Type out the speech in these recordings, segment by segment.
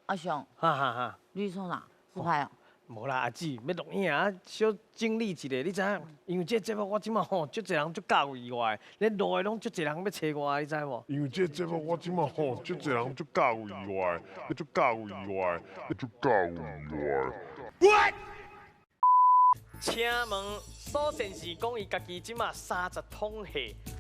阿雄，哈哈哈，你创啥？自拍哦。无啦，阿姊要录影啊，小整理一下，你知影？因为这节目我即马吼，足侪人足教意外，连录的拢足侪人要找我，你知无？因为这节目我即马吼，足侪人足教有意外，足教有意外，足教有意外。请问苏先生讲伊家己即马30桶货，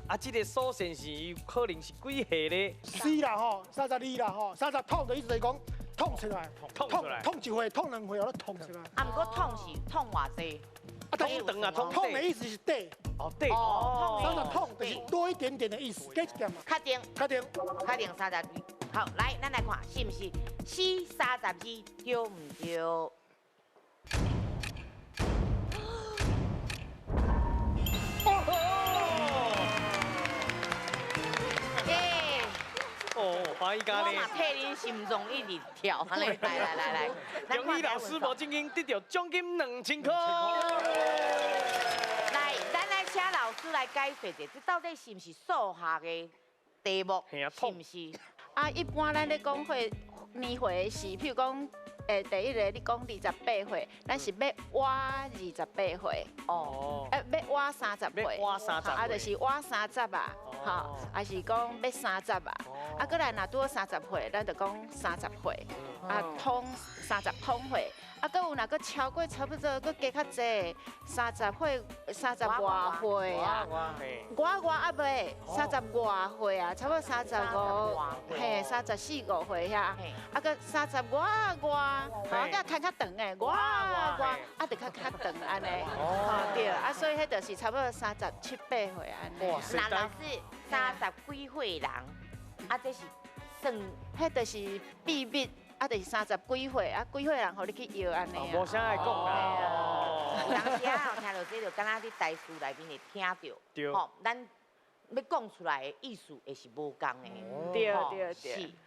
啊，这个苏先生有可能是几货咧？是啦吼，32啦吼，30桶的意思就是讲捅出来，捅出来捅一回，捅两回，我都捅出来。啊，毋过痛是痛偌济？捅长啊，捅捅的意思是短哦对哦，30桶就是多一点点的意思，加一点嘛。确定，确定。确定32。好，来，咱来看是毋是 C32对毋对？耶！哦，欢喜咖喱我嘛。替恁心脏一直跳，安尼来，恭喜老师无正经得到奖金2000块。来，咱来请老师来解说者，这到底是毋是数学的题目？是毋是？啊，一般咱咧讲年会是，譬如讲，第一个你讲28岁，咱是要挖28岁，哦，要挖30岁，要挖30岁啊，就是挖30啊，吼，还是讲要30啊，啊，过来若拄好30岁，咱就讲30岁，啊，通30通岁，啊，搁有若搁超过差不多，搁加较济，30岁、30外岁啊。我啊未30外岁啊，差不多35，嘿，34、5岁遐，啊个30外，啊个较长诶，外，啊就较长安尼，对，啊所以迄就是差不多37、8岁安尼。那老师30几岁人，啊这是算迄就是秘密，啊就是30几岁，啊几岁人互你去摇安尼无啊。啥爱讲啦。有当时啊，有听到这就敢若你台词内面会听到，对吼，咱要讲出来的意思会是无共的，对吼对对是。